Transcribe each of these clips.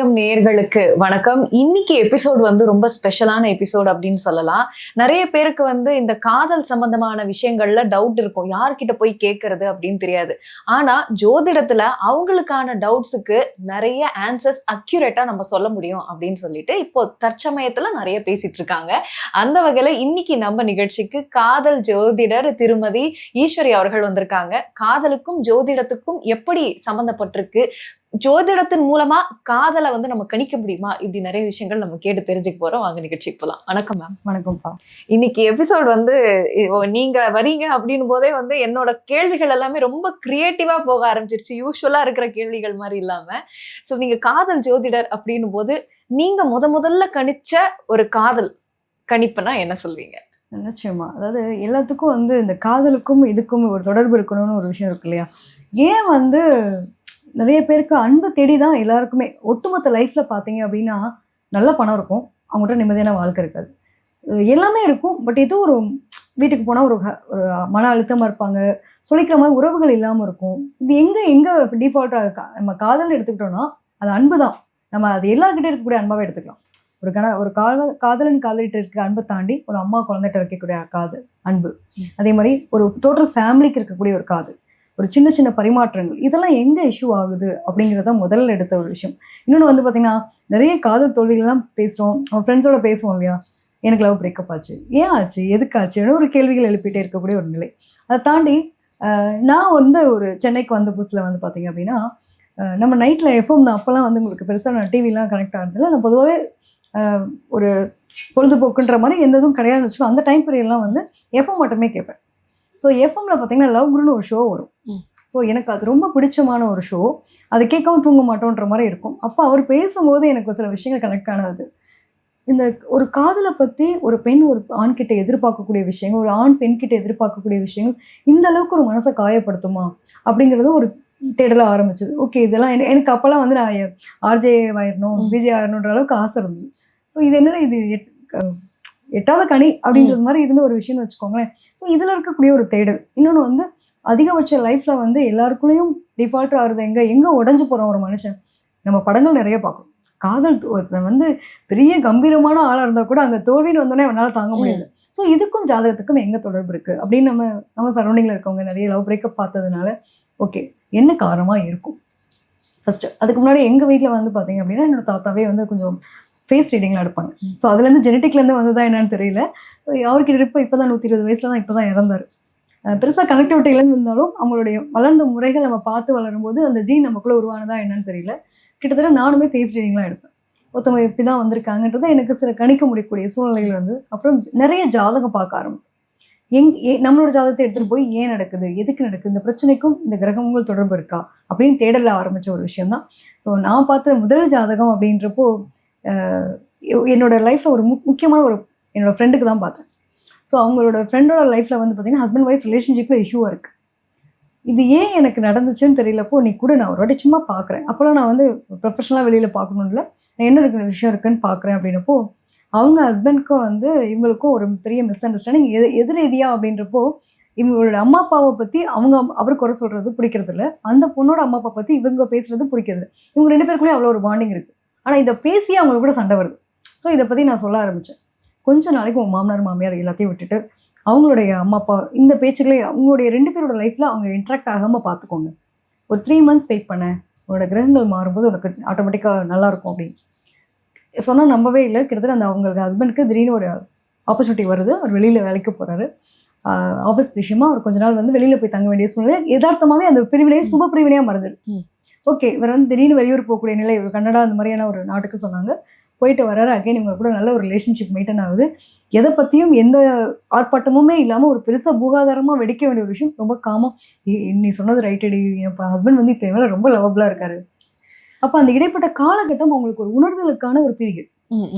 சமயம் நேயர்களுக்கு வணக்கம். இன்னைக்கு எபிசோட் வந்து ரொம்ப ஸ்பெஷலான எபிசோட் அப்படின்னு சொல்லலாம். நிறைய பேருக்கு வந்து இந்த காதல் சம்பந்தமான விஷயங்கள்ல டவுட் இருக்கும். யார்கிட்ட போய் கேட்கறது அப்படின்னு தெரியாது. ஆனா ஜோதிடத்துல அவங்களுக்கான டவுட்ஸுக்கு நிறைய ஆன்சர்ஸ் அக்யூரேட்டா நம்ம சொல்ல முடியும் அப்படின்னு சொல்லிட்டு இப்போ தற்சமயத்துல நிறைய பேசிட்டு இருக்காங்க. அந்த வகையில இன்னைக்கு நம்ம நிகழ்ச்சிக்கு காதல் ஜோதிடர் திருமதி ஈஸ்வரி அவர்கள் வந்திருக்காங்க. காதலுக்கும் ஜோதிடத்துக்கும் எப்படி சம்பந்தப்பட்டிருக்கு, ஜோதிடத்தின் மூலமா காதலை வந்து நம்ம கணிக்க முடியுமா, இப்படி நிறைய விஷயங்கள் நம்ம கேட்டு தெரிஞ்சுக்க போறோம். வாங்க நிகழ்ச்சிக்கு போலாம். வணக்கம் மேம். வணக்கம்ப்பா. இன்னைக்கு எபிசோட் வந்து நீங்க வரீங்க அப்படின்னும் போதே வந்து என்னோட கேள்விகள் எல்லாமே ரொம்ப கிரியேட்டிவா போக ஆரம்பிச்சிருச்சு. யூஸ்வலா இருக்கிற கேள்விகள் மாதிரி இல்லாம. சோ நீங்க காதல் ஜோதிடர் அப்படின்னும் போது நீங்க முதல்ல கணிச்ச ஒரு காதல் கணிப்புனா என்ன சொல்வீங்க? நிச்சயமா. அதாவது எல்லாத்துக்கும் வந்து இந்த காதலுக்கும் இதுக்கும் ஒரு தொடர்பு இருக்கணும்னு ஒரு விஷயம் இருக்கு இல்லையா? ஏன் வந்து நிறைய பேருக்கு அன்பு தேடி தான் எல்லாருக்குமே ஒட்டுமொத்த லைஃப்ல பார்த்தீங்க அப்படின்னா, நல்ல பணம் இருக்கும், அவங்கள்ட்ட நிம்மதியான வாழ்க்கை இருக்காது. எல்லாமே இருக்கும். பட் ஏதோ ஒரு வீட்டுக்கு போனால் ஒரு மன அழுத்தமாக இருப்பாங்க. சொல்லிக்கிற மாதிரி உறவுகள் இல்லாமல் இருக்கும். இது எங்கே டிஃபால்ட்டாக இருக்கா? நம்ம காதல்னு எடுத்துக்கிட்டோம்னா அது அன்பு தான். நம்ம அது எல்லாருக்கிட்டே இருக்கக்கூடிய அன்பாகவே எடுத்துக்கலாம். ஒரு காதலன் காதலிட்டு இருக்கிற அன்பை தாண்டி ஒரு அம்மா குழந்தைகிட்ட இருக்கக்கூடிய காதல் அன்பு, அதே மாதிரி ஒரு டோட்டல் ஃபேமிலிக்கு இருக்கக்கூடிய ஒரு காதல், ஒரு சின்ன சின்ன பரிமாற்றங்கள், இதெல்லாம் எங்கே இஷ்யூ ஆகுது அப்படிங்கிறத முதல்ல எடுத்த ஒரு விஷயம். இன்னொன்று வந்து பார்த்தீங்கன்னா, நிறைய காதல் தோல்விகள்லாம் பேசுகிறோம், நம்ம ஃப்ரெண்ட்ஸோட பேசுவோம் இல்லையா? எனக்கு லவ் பிரேக்கப் ஆச்சு, ஏன் ஆச்சு, எதுக்காச்சு, ஒரு கேள்விகள் எழுப்பிட்டே இருக்கக்கூடிய ஒரு நிலை. அதை தாண்டி நான் வந்து ஒரு சென்னைக்கு வந்த புதுசில் வந்து பார்த்தீங்க அப்படின்னா, நம்ம நைட்டில் எஃப்எம் தான். அப்போல்லாம் வந்து உங்களுக்கு பெருசாக நான் டிவிலாம் கனெக்ட் ஆகிறதில்ல. நான் பொதுவாகவே ஒரு பொழுதுபோக்குன்ற மாதிரி எந்த இதுவும் கிடையாதுன்னு வச்சுக்கோ. அந்த டைம் பீரியட்லாம் வந்து எஃப்எம் மட்டுமே கேட்பேன். ஸோ எஃப்எம்ல பார்த்தீங்கன்னா லவ் குருன்னு ஒரு ஷோ வரும். ஸோ எனக்கு அது ரொம்ப பிடிச்சமான ஒரு ஷோ. அதை கேட்காம தூங்க மாட்டோன்ற மாதிரி இருக்கும். அப்போ அவர் பேசும்போது எனக்கு சில விஷயங்கள் கனெக்ட் ஆனது. இந்த ஒரு காதலை பற்றி ஒரு பெண் ஒரு ஆண்கிட்ட எதிர்பார்க்கக்கூடிய விஷயங்கள், ஒரு ஆண் பெண்கிட்ட எதிர்பார்க்கக்கூடிய விஷயங்கள் இந்த அளவுக்கு ஒரு மனசை காயப்படுத்துமா அப்படிங்கிறது ஒரு தேடலாக ஆரம்பிச்சது. ஓகே, இதெல்லாம் எனக்கு அப்போல்லாம் வந்து நான் ஆர்ஜே ஆயிடணும், விஜய் ஆயிடணுன்ற அளவுக்கு ஆசை இருந்தது. ஸோ இது என்னன்னா, இது எட்டாவது கனி அப்படின்றது மாதிரி இருந்த ஒரு விஷயம்னு வச்சுக்கோங்களேன். ஸோ இதில் இருக்கக்கூடிய ஒரு தேடல். இன்னொன்று வந்து அதிகபட்ச லைஃப்பில் வந்து எல்லாருக்குள்ளேயும் டிஃபால்ட் ஆகுறது எங்கே உடஞ்சி போகிறோம் ஒரு மனுஷன். நம்ம படங்கள் நிறைய பார்க்கணும். காதல் வந்து பெரிய கம்பீரமான ஆளாக இருந்தால் கூட அங்கே தோல்வின்னு வந்தோடனே அவனால் தாங்க முடியாது. ஸோ இதுக்கும் ஜாதகத்துக்கும் எங்கே தொடர்பு இருக்குது அப்படின்னு நம்ம சரௌண்டிங்கில் இருக்கவங்க நிறைய லவ் பிரேக்கப் பார்த்ததுனால ஓகே என்ன காரணமாக இருக்கும் ஃபஸ்ட்டு. அதுக்கு முன்னாடி எங்கள் வீட்டில் வந்து பார்த்தீங்க அப்படின்னா, என்னோட தாத்தாவே வந்து கொஞ்சம் ஃபேஸ் ரீடிங்லாம் எடுப்பாங்க. ஸோ அதுலேருந்து ஜெனட்டிக்லேருந்து வந்ததா என்னன்னு தெரியல. அவருக்கு இப்போ தான் 120 வயசில் தான் இப்போ தான் இறந்தார். பெருசாக கனெக்டிவிட்டிலேருந்து இருந்தாலும் அவங்களுடைய வளர்ந்த முறைகள் நம்ம பார்த்து வளரும்போது அந்த ஜீன் நமக்குள்ளே உருவானதா என்னன்னு தெரியல. கிட்டத்தட்ட நானுமே ஃபேஸ் ரீடிங்லாம் எடுப்பேன். ஒருத்தவங்க எப்படி தான் வந்திருக்காங்கன்றதை எனக்கு சில கணிக்க முடியக்கூடிய சூழ்நிலைகள் வந்து அப்புறம் நிறைய ஜாதகம் பார்க்க ஆரம்பிக்கும். நம்மளோட ஜாதகத்தை எடுத்துகிட்டு போய் ஏன் நடக்குது, எதுக்கு நடக்குது, இந்த பிரச்சனைக்கும் இந்த கிரகங்கள் தொடர்பு இருக்கா அப்படின்னு தேடல ஆரம்பித்த ஒரு விஷயம்தான். ஸோ நான் பார்த்த முதல் ஜாதகம் அப்படின்றப்போ என்னோட லைஃப்பில் ஒரு முக்கியமான என்னோடய ஃப்ரெண்டுக்கு தான் பார்த்தேன். ஸோ அவங்களோட ஃப்ரெண்டோட லைஃப்பில் வந்து பார்த்திங்கன்னா ஹஸ்பண்ட் ஒய்ஃப் ரிலேஷன்ஷிப்பில் இஷ்யூவாக இருக்குது. இது ஏன் எனக்கு நடந்துச்சுன்னு தெரியலப்போ, நீ கூட நான் ஒரு வாட்டி சும்மா பார்க்குறேன். அப்போல்லாம் நான் வந்து ப்ரொஃபஷனலாக வெளியில் பார்க்கணும்ல, நான் என்ன இருக்கிற விஷயம் இருக்குன்னு பார்க்குறேன் அப்படின்னப்போ, அவங்க ஹஸ்பண்ட்க்கும் வந்து இவங்களுக்கும் ஒரு பெரிய மிஸ் அண்டர்ஸ்டாண்டிங் எதிரீதியா அப்படின்றப்போ, இவங்களோட அம்மா அப்பாவை பற்றி அவர் குறை சொல்கிறது பிடிக்கிறதில்ல, அந்த பொண்ணோட அம்மா அப்பா பற்றி இவங்க பேசுகிறது பிடிக்கிறது. இவங்க 2 பேருக்குள்ளேயும் அவ்வளோ ஒரு பாண்டிங் இருக்குது. ஆனால் இதை பேசி அவங்களுக்கு கூட சண்டை வருது. ஸோ இதை பற்றி நான் சொல்ல ஆரம்பித்தேன். கொஞ்ச நாளைக்கு உங்கள் மாமனார் மாமியார் எல்லாத்தையும் விட்டுட்டு அவங்களுடைய அம்மா அப்பா இந்த பேச்சுக்களே அவங்களுடைய 2 பேரோட லைஃப்பில் அவங்க இன்ட்ராக்ட் ஆகாமல் பார்த்துக்கோங்க. ஒரு 3 months வெயிட் பண்ணேன், உங்களோட கிரகங்கள் மாறும்போது உனக்கு ஆட்டோமேட்டிக்காக நல்லாயிருக்கும் அப்படின்னு சொன்னால் நம்பவே இல்லை. கிட்டத்தட்ட அந்த அவங்களுக்கு ஹஸ்பண்டுக்கு திடீர்னு ஒரு ஆப்பர்ச்சுனிட்டி வருது. அவர் வெளியில் வேலைக்கு போகிறாரு. ஆஃபீஸ் விஷயமா அவர் கொஞ்ச நாள் வந்து வெளியில் போய் தங்க வேண்டிய சூழ்நிலை. யதார்த்தமாகவே அந்த பிரிவினையே சுப பிரிவினையாக மாறுது. ஓகே, இவர் வந்து திடீர்னு வெளியூர் போகக்கூடிய நிலை, கன்னடா அந்த மாதிரியான ஒரு நாட்டுக்கு சொன்னாங்க. போயிட்டு வர்றாரு. அகைன் இவங்க கூட நல்ல ஒரு ரிலேஷன்ஷிப் மெயின்டைன் ஆகுது. எதை பற்றியும் எந்த ஆர்ப்பாட்டமுமே இல்லாமல் ஒரு பெருசாக பூகாதாரமாக வெடிக்க வேண்டிய ஒரு விஷயம் ரொம்ப காமம். நீ சொன்னது ரைட்டடி, என் ஹஸ்பண்ட் வந்து இப்போ மேலே ரொம்ப லவபிளாக இருக்காரு. அப்போ அந்த இடைப்பட்ட காலகட்டம் அவங்களுக்கு ஒரு உணர்தலுக்கான ஒரு பீரியட்.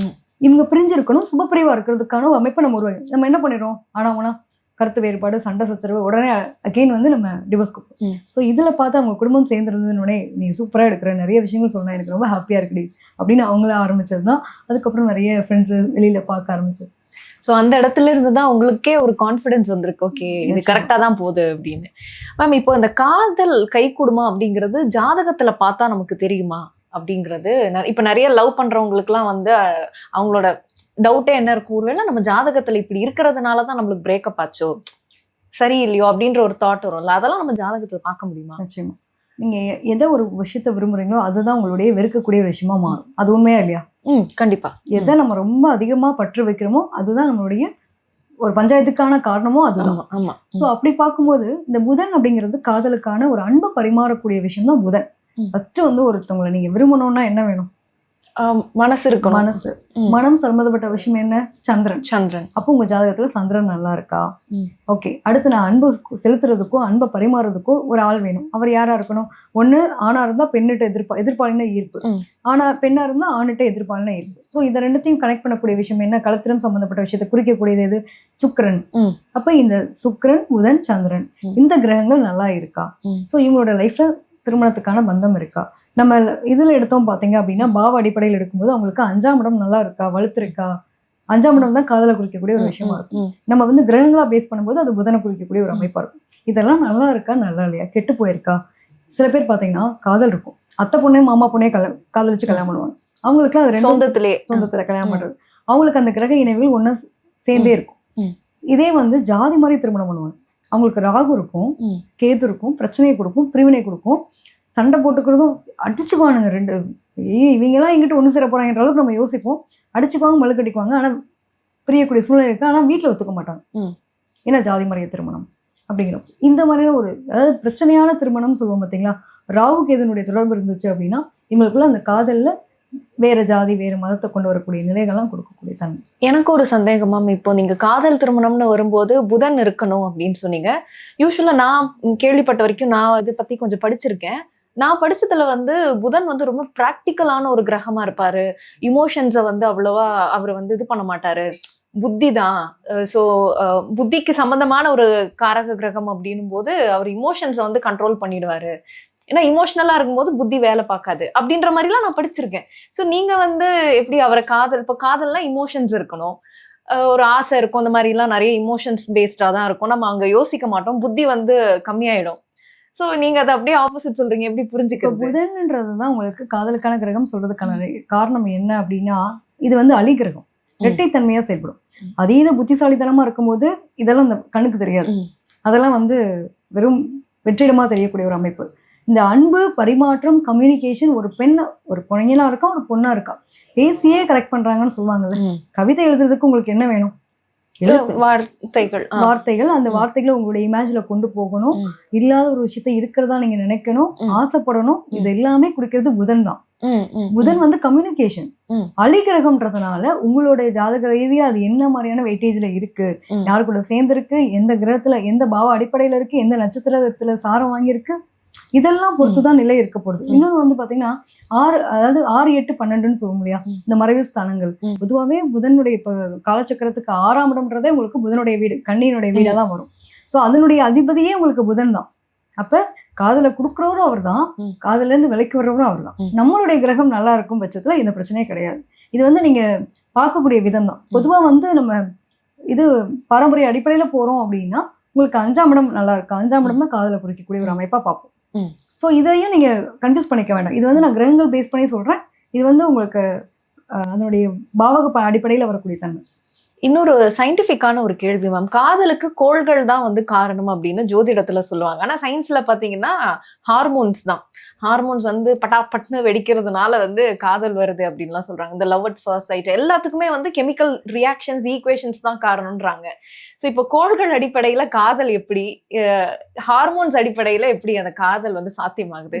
இவங்க பிரிஞ்சிருக்கணும், சுபப்பிரிவாக இருக்கிறதுக்கான ஒரு அமைப்பை நம்ம உருவாக்கி நம்ம என்ன பண்ணிடுறோம், ஆனால் கருத்து வேறுபாடு, சண்டை சச்சரவு, உடனே அகெயின் வந்து நம்ம டிவோர்ஸ் கொடுப்போம். ஸோ இதில் பார்த்து அவங்க குடும்பம் சேர்ந்துருந்ததுன்னே நீ சூப்பராக எடுக்கிற, நிறைய விஷயங்கள் சொன்னால் எனக்கு ரொம்ப ஹாப்பியாக இருக்குடி அப்படின்னு அவங்கள ஆரம்பிச்சது தான். அதுக்கப்புறம் நிறைய ஃப்ரெண்ட்ஸு வெளியில் பார்க்க ஆரம்பிச்சு. ஸோ அந்த இடத்துல இருந்து தான் உங்களுக்கே ஒரு கான்ஃபிடென்ஸ் வந்திருக்கு, ஓகே இது கரெக்டாக தான் போகுது அப்படின்னு. மேம், இப்போ இந்த காதல் கை கூடுமா அப்படிங்கிறது ஜாதகத்தில் பார்த்தா நமக்கு தெரியுமா அப்படிங்கிறது இப்ப நிறைய லவ் பண்றவங்களுக்குலாம் வந்து அவங்களோட டவுட்டே என்ன இருக்கும், ஒருவேளை நம்ம ஜாதகத்துல இப்படி இருக்கிறதுனாலதான் நம்மளுக்கு பிரேக்கப் ஆச்சோ, சரி இல்லையோ அப்படின்ற ஒரு தாட் வரும்ல, அதெல்லாம் நம்ம ஜாதகத்துல பார்க்க முடியுமா? நிச்சயமா. நீங்க எதை ஒரு விஷயத்த விரும்புறீங்களோ அதுதான் உங்களுடைய வெறுக்கக்கூடிய ஒரு விஷயமா மாறும். அது உண்மையா இல்லையா? கண்டிப்பா. எதை நம்ம ரொம்ப அதிகமா பற்று வைக்கிறோமோ அதுதான் நம்மளுடைய ஒரு பஞ்சாயத்துக்கான காரணமும் அதுதான். ஆமா. ஸோ அப்படி பார்க்கும்போது இந்த புதன் அப்படிங்கிறது காதலுக்கான ஒரு அன்பை பரிமாறக்கூடிய விஷயம் தான் புதன். ஃபர்ஸ்ட் வந்து ஒருத்தவங்களை நீங்க விரும்பணும்னா என்ன வேணும்? மனசு இருக்கணும். மனசு. மனம் சம்பந்தப்பட்ட விஷயம் என்ன? சந்திரன். அப்போ உங்க ஜாதகத்துல சந்திரன் நல்லா இருக்கா? ஓகே. அடுத்து நான் அன்பு செலுத்துறதுக்கோ அன்பை பரிமாறதுக்கோ ஒரு ஆள் வேணும். அவர் யாரா இருக்கணும்? ஒண்ணு ஆணா இருந்தா பெண்ணிட்ட எதிர்ப்பாலின ஈர்ப்பு, பெண்ணா இருந்தா ஆணிட்ட எதிர்ப்பாலின ஈர்ப்பு. ஸோ இதை ரெண்டுத்தையும் கனெக்ட் பண்ணக்கூடிய விஷயம் என்ன? களத்திரம் சம்பந்தப்பட்ட விஷயத்தை குறிக்கக்கூடியது எது? சுக்கிரன். அப்ப இந்த சுக்கிரன், புதன், சந்திரன் இந்த கிரகங்கள் நல்லா இருக்கா? ஸோ இவங்களோட லைஃப்ல திருமணத்துக்கான பந்தம் இருக்கா? நம்ம இதுல எடுத்தோம் பாத்தீங்க அப்படின்னா பாவ அடிப்படையில் எடுக்கும்போது அவங்களுக்கு 5ஆம் இடம் நல்லா இருக்கா, வலுத்திருக்கா? 5ஆம் இடம் தான் காதலை குறிக்கக்கூடிய ஒரு விஷயமா இருக்கும். நம்ம வந்து கிரகங்களா பேஸ் பண்ணும்போது அது புதனை குறிக்கக்கூடிய ஒரு அமைப்பா இருக்கும். இதெல்லாம் நல்லா இருக்கா, நல்லா இல்லையா, கெட்டு போயிருக்கா? சில பேர் பாத்தீங்கன்னா காதல் இருக்கும், அத்தை பொண்ணே மாமா பொண்ணே காதலிச்சு கல்யாணம் பண்ணுவாங்க. அவங்களுக்கு அது சொந்தத்துல கல்யாணம் பண்றது. அவங்களுக்கு அந்த கிரக இணைவுகள் ஒண்ணு சேர்ந்தே இருக்கும். இதே வந்து ஜாதி மாதிரி திருமணம் பண்ணுவாங்க. அவங்களுக்கு ராகு இருக்கும், கேது இருக்கும், பிரச்சனையை கொடுக்கும், பிரிவினை கொடுக்கும், சண்டை போட்டுக்கிறதும், அடிச்சுக்குவானுங்க ரெண்டு. இவங்கெல்லாம் எங்கிட்ட ஒன்று சேர போறாங்கன்ற அளவுக்கு நம்ம யோசிப்போம். அடிச்சுக்குவாங்க, மழுக்கடிக்குவாங்க, ஆனால் பிரியக்கூடிய சூழ்நிலை இருக்கு. ஆனால் வீட்டில் ஒத்துக்க மாட்டாங்க. ஏன்னா ஜாதி மறைய திருமணம் அப்படிங்கிறோம். இந்த மாதிரியான ஒரு அதாவது பிரச்சனையான திருமணம் சொல்லுவோம் பார்த்தீங்களா? ராகு கேதுனுடைய தொடர்பு இருந்துச்சு அப்படின்னா இவங்களுக்குள்ள அந்த காதல்ல வேற ஜாதி வேற மதத்தை கொண்டு வரக்கூடிய நிலைகள்லாம் கொடுக்கக்கூடிய தன்மை. எனக்கு ஒரு சந்தேகமாம், இப்போ நீங்க காதல் திருமணம்னு வரும்போது புதன் இருக்கணும் அப்படின்னு சொன்னீங்க. யூஸ்வலா நான் கேள்விப்பட்ட வரைக்கும், நான் இதை பத்தி கொஞ்சம் படிச்சிருக்கேன். நான் படிச்சதுல வந்து புதன் வந்து ரொம்ப பிராக்டிக்கலான ஒரு கிரகமா இருப்பாரு. இமோஷன்ஸை வந்து அவ்வளவா அவர் வந்து இது பண்ண மாட்டாரு, புத்தி தான். ஸோ புத்திக்கு சம்பந்தமான ஒரு காரக கிரகம் அப்படின்னும் போது அவர் இமோஷன்ஸை வந்து கண்ட்ரோல் பண்ணிடுவாரு. ஏன்னா இமோஷனலா இருக்கும்போது புத்தி வேலை பார்க்காது அப்படின்ற மாதிரிலாம் நான் படிச்சிருக்கேன். ஸோ நீங்க வந்து எப்படி அவரை இப்போ காதல்னா இமோஷன்ஸ் இருக்கணும், ஒரு ஆசை இருக்கும், அந்த மாதிரிலாம் நிறைய இமோஷன்ஸ் பேஸ்டா தான் இருக்கும். நம்ம அங்க யோசிக்க மாட்டோம், புத்தி வந்து கம்மியாயிடும். ஸோ நீங்க அதை அப்படியே ஆப்போசிட் சொல்றீங்க, எப்படி புரிஞ்சுக்கிறது? புதன்ன்றதுதான் உங்களுக்கு காதலுக்கான கிரகம் சொல்றதுக்கான காரணம் என்ன அப்படின்னா, இது வந்து அலி கிரகம், இரட்டைத்தன்மையா செயல்படும். அதீத புத்திசாலித்தனமா இருக்கும்போது இதெல்லாம் அந்த கண்ணுக்கு தெரியாது. அதெல்லாம் வந்து வெறும் வெற்றிடமா தெரியக்கூடிய ஒரு அமைப்பு. இந்த அன்பு பரிமாற்றம் கம்யூனிகேஷன், ஒரு பெண் ஒரு பொண்ணையா இருக்கா, ஒரு பொண்ணா இருக்கா, பேசியே கரெக்ட் பண்றாங்கன்னு சொல்லுவாங்கல்ல. கவிதை எழுதுறதுக்கு உங்களுக்கு என்ன வேணும்? வார்த்தைகள். அந்த வார்த்தைகளை உங்களுடைய இமேஜ்ல கொண்டு போகணும். இல்லாத ஒரு விஷயத்த இருக்கிறதா நீங்க நினைக்கணும், ஆசைப்படணும். இது எல்லாமே குறிக்கிறது புதன் தான். புதன் வந்து கம்யூனிகேஷன். அலி கிரகம்ன்றதுனால உங்களுடைய ஜாதக ரீதியா அது என்ன மாதிரியான வெயிட்டேஜ்ல இருக்கு, யாரு கூட சேர்ந்திருக்கு, எந்த கிரகத்துல எந்த பாவ அடிப்படையில இருக்கு, எந்த நட்சத்திரத்துல சாரம் வாங்கியிருக்கு, இதெல்லாம் பொறுத்துதான் நிலை இருக்க போகுது. இன்னொன்று வந்து பாத்தீங்கன்னா 6 8 12ன்னு சொல்ல முடியா இந்த மறைவு ஸ்தானங்கள். பொதுவாகவே புதனுடைய இப்ப காலச்சக்கரத்துக்கு 6ஆம் இடம்ன்றதே உங்களுக்கு புதனுடைய வீடு, கண்ணியினுடைய வீடா தான் வரும். ஸோ அதனுடைய அதிபதியே உங்களுக்கு புதன் தான். அப்ப காதலை கொடுக்குறவரும் அவர் தான், காதல இருந்து விலைக்கு வர்றவரும் அவர் தான். நம்மளுடைய கிரகம் நல்லா இருக்கும் பட்சத்துல இந்த பிரச்சனையே கிடையாது. இது வந்து நீங்க பார்க்கக்கூடிய விதம் தான். பொதுவா வந்து நம்ம இது பாரம்பரிய அடிப்படையில போறோம் அப்படின்னா உங்களுக்கு 5ஆம் இடம் நல்லா இருக்கு, 5ஆம் இடம் தான் காதலை குறிக்கக்கூடிய ஒரு அமைப்பா பார்ப்போம். ஸோ இதையும் நீங்க கன்ஃபியூஸ் பண்ணிக்க வேண்டாம். இது வந்து நான் கிரகங்கள் பேஸ் பண்ணி சொல்றேன். இது வந்து உங்களுக்கு அதனுடைய பாவக அடிப்படையில் வரக்கூடிய தன்மை. இன்னொரு சயின்டிஃபிக்கான ஒரு கேள்வி மேம், காதலுக்கு கோள்கள் தான் வந்து காரணம் அப்படின்னு ஜோதிடத்துல சொல்லுவாங்க. ஆனா சயின்ஸ்ல பாத்தீங்கன்னா ஹார்மோன்ஸ் தான். ஹார்மோன்ஸ் வந்து பட்டாப்பட்னு வெடிக்கிறதுனால வந்து காதல் வருது அப்படின்லாம் சொல்றாங்க. இந்த லவ் அட் ஃபர்ஸ்ட் சைட் எல்லாத்துக்குமே வந்து கெமிக்கல் ரியாக்ஷன்ஸ், ஈக்குவேஷன்ஸ் தான் காரணம்ன்றாங்க. ஸோ இப்போ கோள்கள் அடிப்படையில காதல் எப்படி, ஹார்மோன்ஸ் அடிப்படையில எப்படி அந்த காதல் வந்து சாத்தியமாகுது?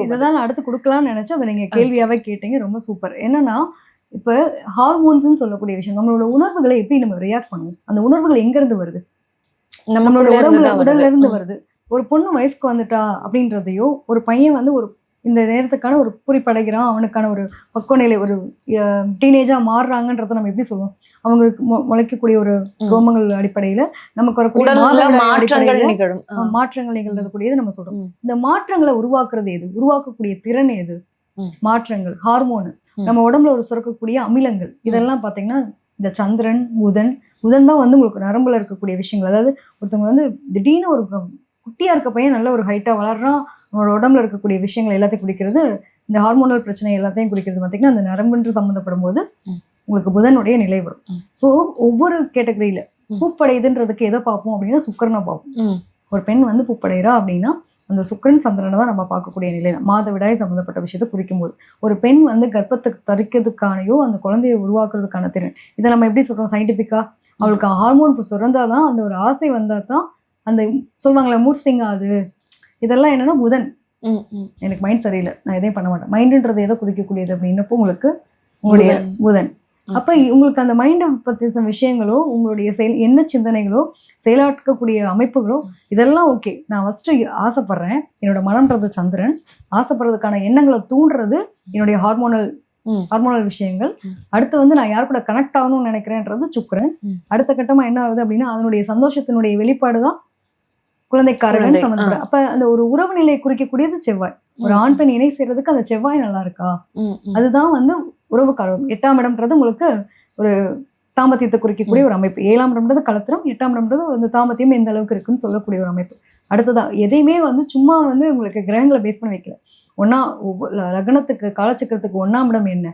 இதுதான் நான் அடுத்து கொடுக்கலாம்னு நினைச்சு அதை நீங்க கேள்வியாவே கேட்டீங்க. ரொம்ப சூப்பர். என்னன்னா இப்ப ஹார்மோன்ஸ்ன்னு சொல்லக்கூடிய விஷயம், நம்மளோட உணர்வுகளை எப்படி நம்ம ரியாக்ட் பண்ணுவோம், அந்த உணர்வுகள் எங்க இருந்து வருது? நம்மளோட உடல்ல இருந்து வருது. ஒரு பொண்ணு வயசுக்கு வந்துட்டா அப்படின்றதையோ, ஒரு பையன் வந்து ஒரு இந்த நேரத்துக்கான ஒரு குறிப்படைகிறான், அவனுக்கான ஒரு பக்குவநிலை, ஒரு டீனேஜா மாறுறாங்கன்றதை நம்ம எப்படி சொல்லுவோம்? அவங்களுக்கு முளைக்கக்கூடிய ஒரு ரோமங்கள் அடிப்படையில நமக்கு வரக்கூடிய மாற்றங்கள் நிகழ்றக்கூடியது நம்ம சொல்றோம். இந்த மாற்றங்களை உருவாக்குறது எது? உருவாக்கக்கூடிய திறன் எது? மாற்றங்கள், ஹார்மோனு, நம்ம உடம்புல ஒரு சுரக்கக்கூடிய அமிலங்கள். இதெல்லாம் பாத்தீங்கன்னா இந்த சந்திரன், புதன் தான் வந்து உங்களுக்கு நரம்புல இருக்கக்கூடிய விஷயங்கள். அதாவது ஒருத்தவங்க வந்து திடீர்னு ஒரு குட்டியா இருக்க பையன் நல்ல ஒரு ஹைட்டா வளர்றான், அவனோட உடம்புல இருக்கக்கூடிய விஷயங்கள் எல்லாத்தையும் குடிக்கிறது இந்த ஹார்மோனல் பிரச்சனை எல்லாத்தையும் குறிக்கிறது பார்த்தீங்கன்னா அந்த நரம்புன்று சம்மந்தப்படும் போது உங்களுக்கு புதனுடைய நிலை வரும். ஸோ ஒவ்வொரு கேட்டகரியில பூப்படையுதுன்றதுக்கு எதை பார்ப்போம் அப்படின்னா சுக்கிரனை பார்ப்போம். ஒரு பெண் வந்து பூப்படைகிறா அப்படின்னா அந்த சுக்கிரன் சந்திரனை தான் நம்ம பார்க்கக்கூடிய நிலை தான். மாதவிடாய் சம்மந்தப்பட்ட விஷயத்தை குறிக்கும்போது ஒரு பெண் வந்து கர்ப்பத்தை தரிக்கிறதுக்கானையோ அந்த குழந்தையை உருவாக்குறதுக்கான திறன், இதை நம்ம எப்படி சொல்றோம் சயின்டிஃபிக்கா, அவளுக்கு ஹார்மோன் சுரந்தாதான் அந்த ஒரு ஆசை வந்தால் தான் அந்த சொல்லுவாங்களே மூட் ஸ்விங் ஆகுது. இதெல்லாம் என்னன்னா புதன். எனக்கு மைண்ட் சரியில்லை, நான் எதையும் பண்ண மாட்டேன். மைண்டுன்றது எதை குறிக்கக்கூடியது அப்படின்னப்போ உங்களுக்கு உங்களுடைய புதன். அப்போ உங்களுக்கு அந்த மைண்டை பற்றின விஷயங்களோ உங்களுடைய என்ன சிந்தனைகளோ செயலாற்றக்கூடிய அமைப்புகளோ இதெல்லாம் ஓகே. நான் ஃபஸ்ட்டு ஆசைப்படுறேன், என்னோட மனம்ன்றது சந்திரன், ஆசைப்படுறதுக்கான எண்ணங்களை தூண்டுறது என்னுடைய ஹார்மோனல் விஷயங்கள். அடுத்து வந்து நான் யார் கூட கனெக்ட் ஆகணும்னு நினைக்கிறேன்றது சுக்கிரன். அடுத்த கட்டமா என்ன ஆகுது அப்படின்னா அதனுடைய சந்தோஷத்தினுடைய வெளிப்பாடு தான் குழந்தைக்காரர்கள் சம்மந்தப்பட்ட. அப்ப அந்த ஒரு உறவு நிலையை குறிக்கக்கூடியது செவ்வாய். ஒரு ஆண் பெண் இணை செய்யறதுக்கு அந்த செவ்வாய் நல்லா இருக்கா, அதுதான் வந்து உறவுக்காரர். 8ஆம் இடம்ன்றது உங்களுக்கு ஒரு தாம்பத்தியத்தை குறிக்கக்கூடிய ஒரு அமைப்பு. 7ஆம் இடம்ன்றது கலத்திரம், 8ஆம் இடம்ன்றது அந்த தாம்பத்தியம் எந்த அளவுக்கு இருக்குன்னு சொல்லக்கூடிய ஒரு அமைப்பு. அடுத்ததான் எதையுமே வந்து சும்மா வந்து உங்களுக்கு கிரகங்களை பேஸ் பண்ணி வைக்கல. லக்னத்துக்கு காலச்சக்கரத்துக்கு 1ஆம் இடம் என்ன,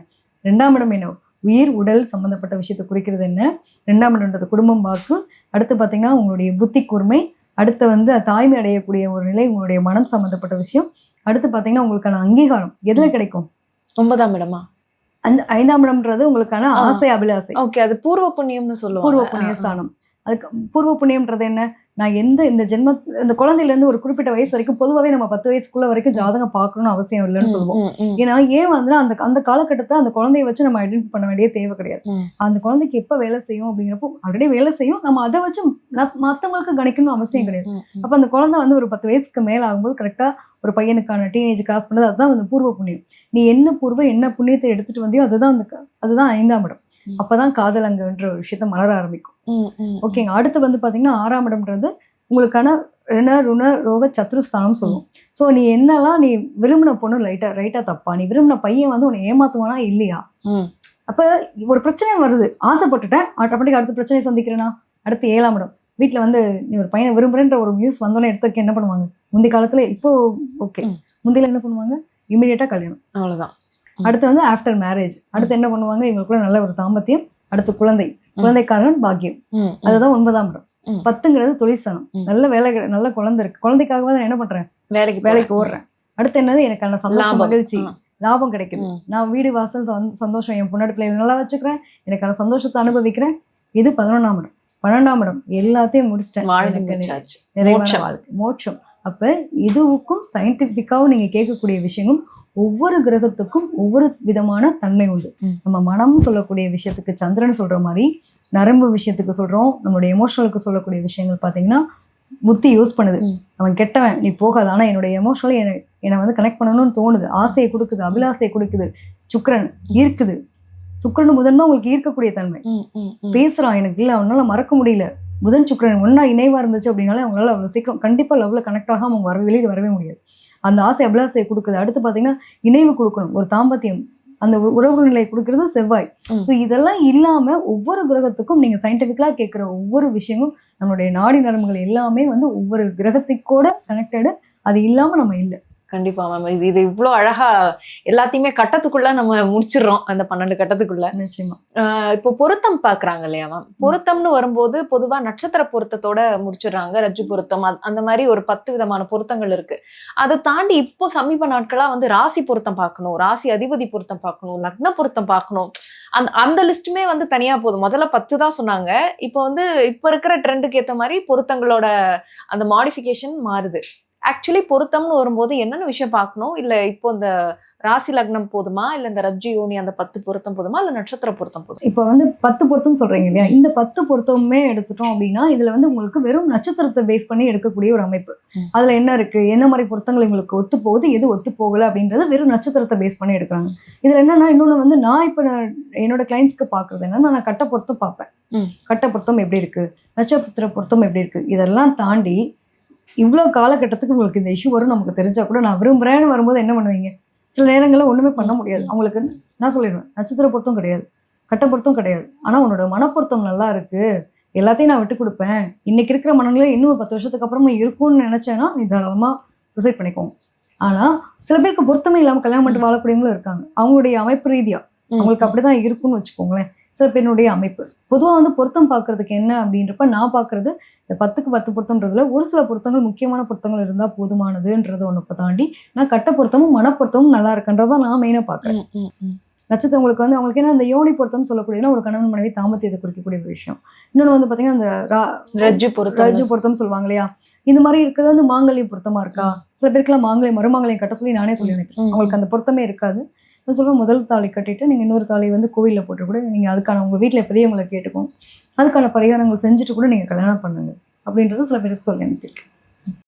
2ஆம் இடம் என்ன, உயிர் உடல் சம்பந்தப்பட்ட விஷயத்தை குறிக்கிறது என்ன, 2ஆம் இடம்ன்றது குடும்பம் வாக்கு. அடுத்து பார்த்தீங்கன்னா உங்களுடைய புத்தி கூர்மை, அடுத்து வந்து தாய்மை அடையக்கூடிய ஒரு நிலை உங்களுடைய மனம் சம்பந்தப்பட்ட விஷயம். அடுத்து பார்த்தீங்கன்னா உங்களுக்கான அங்கீகாரம் எதுல கிடைக்கும், 9ஆம் இடமா, அந்த 5ஆம் இடம்ன்றது உங்களுக்கான ஆசை அபிலாசை. ஓகே, அது பூர்வ புண்ணியம்னு சொல்லுவாங்க. பூர்வ புண்ணிய ஸ்தானம். அதுக்கு பூர்வ புண்ணியம்ன்றது என்ன, நான் இந்த ஜென்ம இந்த குழந்தையில இருந்து ஒரு குறிப்பிட்ட வயசு வரைக்கும் பொதுவாகவே நம்ம 10 வயசுக்குள்ள வரைக்கும் ஜாதகம் பார்க்கணும்னு அவசியம் இல்லைன்னு சொல்லுவோம். ஏன்னா ஏன் வந்து அந்த காலகட்டத்தை அந்த குழந்தைய வச்சு நம்ம ஐடென்டிஃபை பண்ண வேண்டிய தேவை கிடையாது. அந்த குழந்தைக்கு எப்ப வேலை செய்யும் அப்படிங்கிறப்போ ஆல்ரெடி வேலை செய்யும், நம்ம அதை வச்சு மற்றவங்களுக்கு கணிக்கணும்னு அவசியம் கிடையாது. அப்ப அந்த குழந்தை வந்து ஒரு 10 வயசுக்கு மேல ஆகும்போது கரெக்டா ஒரு பையனுக்கான டீனேஜ் கிராஸ் பண்ணது, அதுதான் வந்து பூர்வ புண்ணியம். நீ என்ன புண்ணியத்தை எடுத்துட்டு வந்தியோ அதுதான் 5ஆம் இடம். அப்பதான் காதல் அங்கன்ற ஒரு விஷயத்த மலர ஆரம்பிக்கும். ஓகேங்க. அடுத்து வந்து பாத்தீங்கன்னா 6ஆம் இடம்ன்றது உங்களுக்கான ருண ரோக சத்ருஸ்தானம் சொல்லுவோம். ஸோ நீ என்னெல்லாம் நீ விரும்பின பொண்ணு ரைட்டா தப்பா, நீ விரும்பின பையன் வந்து உன்னை ஏமாத்துவானா இல்லையா, அப்ப ஒரு பிரச்சனை வருது, ஆசைப்பட்டுட்டேன், ஆட்டோமேட்டிக் அடுத்த பிரச்சனையை சந்திக்கிறேன்னா. அடுத்து 7ஆம் இடம், வீட்டுல வந்து நீ ஒரு பையனை விரும்புறேன்ற ஒரு நியூஸ் வந்தோன்னே எடுத்துக்க என்ன பண்ணுவாங்க, முந்தைய காலத்துல இப்போ ஓகே, முந்தையில என்ன பண்ணுவாங்க, இமீடியட்டா கல்யாணம், அவ்வளவுதான். அடுத்து வந்து ஆஃப்டர் மேரேஜ், அடுத்து என்ன பண்ணுவாங்க, இவங்களுக்குள்ள நல்ல ஒரு தாம்பத்தியம், அடுத்து குழந்தைக்காரன் பாக்கியம், அதுதான் 9ஆம் இடம். 10ங்கிறது தொழிற்சனம், நல்ல வேலை, நல்ல குழந்தை இருக்கு, குழந்தைக்காகவே நான் என்ன பண்றேன், வேலைக்கு ஓடுறேன். அடுத்து என்னது, எனக்கான சந்தோஷம், மகிழ்ச்சி, லாபம் கிடைக்குது, நான் வீடு வாசல் சந்தோஷம், என் பொண்ணாடி பிள்ளைகளை நல்லா வச்சுக்கிறேன், எனக்கான சந்தோஷத்தை அனுபவிக்கிறேன். இது 11ஆம் இடம். 12ஆம் இடம் எல்லாத்தையும் முடிச்சிட்டேன், நிறைவான வாழ்க்கை, மோட்சம். அப்ப இதுவுக்கும் சயின்டிபிக்காவும் நீங்க கேட்கக்கூடிய விஷயங்களும் ஒவ்வொரு கிரகத்துக்கும் ஒவ்வொரு விதமான தன்மை உண்டு. நம்ம மனம் சொல்லக்கூடிய விஷயத்துக்கு சந்திரன் சொல்ற மாதிரி நரம்பு விஷயத்துக்கு சொல்றோம், நம்மளுடைய எமோஷனலுக்கு சொல்லக்கூடிய விஷயங்கள் பாத்தீங்கன்னா புத்தி யூஸ் பண்ணுது. அவன் கெட்டவன், நீ போகாது, ஆனா என்னுடைய எமோஷனல் என்னை வந்து கனெக்ட் பண்ணணும்னு தோணுது, ஆசையை கொடுக்குது, அபிலாசையை கொடுக்குது, சுக்கிரன் ஈர்க்குது. சுக்கிரன் புதன் தான் உங்களுக்கு ஈர்க்கக்கூடிய தன்மை. பேசுறான், எனக்கு இல்லை, அவனால மறக்க முடியல, புதன் சுக்கிரன் ஒன்னா இணைவா இருந்துச்சு அப்படின்னாலே அவங்களால அவ்வளவு சீக்கிரம் கண்டிப்பா லவ்ல கனெக்ட் ஆகாம அவங்க வெளியில வரவே முடியாது. அந்த ஆசை அபிலாசையை கொடுக்குது. அடுத்து பாத்தீங்கன்னா இணைவு கொடுக்கணும், ஒரு தாம்பத்தியம், அந்த உறவு நிலை கொடுக்கறது செவ்வாய். ஸோ இதெல்லாம் இல்லாம ஒவ்வொரு கிரகத்துக்கும் நீங்க சயின்டிபிக்கலா கேட்கிற ஒவ்வொரு விஷயமும் நம்மளுடைய நாடி நரம்புகள் எல்லாமே வந்து ஒவ்வொரு கிரகத்துக்கூட கனெக்டடு. அது இல்லாம நம்ம இல்லை. கண்டிப்பா மேம், இது இவ்வளோ அழகா எல்லாத்தையுமே கட்டத்துக்குள்ள நம்ம முடிச்சிடறோம், அந்த 12 கட்டத்துக்குள்ள. நிச்சயமா. இப்போ பொருத்தம் பாக்குறாங்க இல்லையா மேம், பொருத்தம்னு வரும்போது பொதுவா நட்சத்திர பொருத்தத்தோட முடிச்சிடுறாங்க, ரஜ்ஜு பொருத்தம், அந்த மாதிரி ஒரு 10 விதமான பொருத்தங்கள் இருக்கு. அதை தாண்டி இப்போ சமீப நாட்களா வந்து ராசி பொருத்தம் பார்க்கணும், ராசி அதிபதி பொருத்தம் பார்க்கணும், லக்ன பொருத்தம் பார்க்கணும், அந்த லிஸ்ட்டுமே வந்து தனியா போதும். முதல்ல 10 தான் சொன்னாங்க, இப்போ வந்து இப்போ இருக்கிற ட்ரெண்டுக்கு ஏற்ற மாதிரி பொருத்தங்களோட அந்த மாடிஃபிகேஷன் மாறுது. ஆக்சுவலி பொருத்தம்னு வரும்போது என்னென்ன விஷயம் பார்க்கணும், இல்ல இப்போ இந்த ராசி லக்னம் போதுமா, இல்ல இந்த ரஜ்ஜு யோனி அந்த 10 பொருத்தம் போதுமா, இல்ல நட்சத்திர பொருத்தம் போதுமா? இப்போ வந்து 10 பொருத்தம் சொல்றீங்க இல்லையா, இந்த 10 பொருத்தமுமே எடுத்துட்டோம் அப்படின்னா இதுல வந்து உங்களுக்கு வெறும் நட்சத்திரத்தை பேஸ் பண்ணி எடுக்கக்கூடிய ஒரு அமைப்பு. அதுல என்ன இருக்கு, என்ன மாதிரி பொருத்தங்கள் உங்களுக்கு ஒத்து போகுது, எது ஒத்து போகல அப்படின்றது வெறும் நட்சத்திரத்தை பேஸ் பண்ணி எடுக்கிறாங்க. இதுல என்னன்னா இன்னொன்னு வந்து நான் இப்ப என்னோட கிளைண்ட்ஸ்க்கு பாக்குறது என்னன்னா, நான் கட்ட பொருத்தம் பார்ப்பேன், கட்ட பொருத்தம் எப்படி இருக்கு, நட்சத்திர பொருத்தம் எப்படி இருக்கு, இதெல்லாம் தாண்டி இவ்வளோ காலகட்டத்துக்கு உங்களுக்கு இந்த இஷ்யூ வரும் நமக்கு தெரிஞ்சா கூட நான் விரும்புகிறேன்னு வரும்போது என்ன பண்ணுவீங்க, சில நேரங்களில் ஒன்றுமே பண்ண முடியாது. அவங்களுக்கு நான் சொல்லிடுவேன், நட்சத்திர பொருத்தம் கிடையாது, கட்ட பொருத்தம் கிடையாது, ஆனால் உன்னோட மனப்பொருத்தம் நல்லா இருக்கு, எல்லாத்தையும் நான் விட்டு கொடுப்பேன், இன்னைக்கு இருக்கிற மனநிலை இன்னும் 10 வருஷத்துக்கு அப்புறமா இருக்கும்னு நினைச்சேன்னா நீ தாராளமாக டிசைட் பண்ணிக்கோங்க. ஆனா சில பேருக்கு பொருத்தமே இல்லாம கல்யாணம் பண்ணிட்டு வாழக்கூடியவங்களும் இருக்காங்க. அவங்களுடைய அமைப்பு ரீதியா அவங்களுக்கு அப்படிதான் இருக்கும்னு வச்சுக்கோங்களேன். சில பேருடைய அமைப்பு பொதுவா வந்து பொருத்தம் பார்க்கறதுக்கு என்ன அப்படின்றப்ப நான் பார்க்கறது இந்த 10க்கு 10 பொருத்தம்ன்றதுல ஒரு சில பொருத்தங்கள் முக்கியமான பொருத்தங்கள் இருந்தா போதுமானதுன்றது ஒன்று தாண்டி நான் கட்ட பொருத்தமும் மனப்பொருத்தமும் நல்லா இருக்குன்றதான் நான் மெயினா பார்க்கறேன். நட்சத்திரங்களுக்கு வந்து அவங்களுக்கு என்ன அந்த யோனி பொருத்தம் சொல்லக்கூடியதுன்னா ஒரு கணவன் மனைவி தாம்பத்தியத்தை குறிக்கக்கூடிய ஒரு விஷயம். இன்னொன்று வந்து பார்த்தீங்கன்னா அந்த ரஜ்ஜு பொருத்தம் சொல்லுவாங்க இல்லையா, இந்த மாதிரி இருக்கிறது வந்து மாங்கல்ய பொருத்தமா இருக்கா. சில பேருக்குலாம் மருமங்கலையும் கட்ட சொல்லி நானே சொல்லி நினைக்கிறேன். அவங்களுக்கு அந்த பொருத்தமே இருக்காது. நான் சொல்லுவேன் முதல் தாலி கட்டிட்டு நீங்கள் இன்னொரு தாலி வந்து கோவிலில் போட்டு கூட நீங்கள் அதுக்கான உங்கள் வீட்டில் பெரியவங்களை கேட்டுக்கோங்க, அதுக்கான பரிகாரங்கள் செஞ்சுட்டு கூட நீங்கள் கல்யாணம் பண்ணுங்க அப்படின்றது சில பேருக்கு சொல்லி அனுப்பியிருக்கேன்.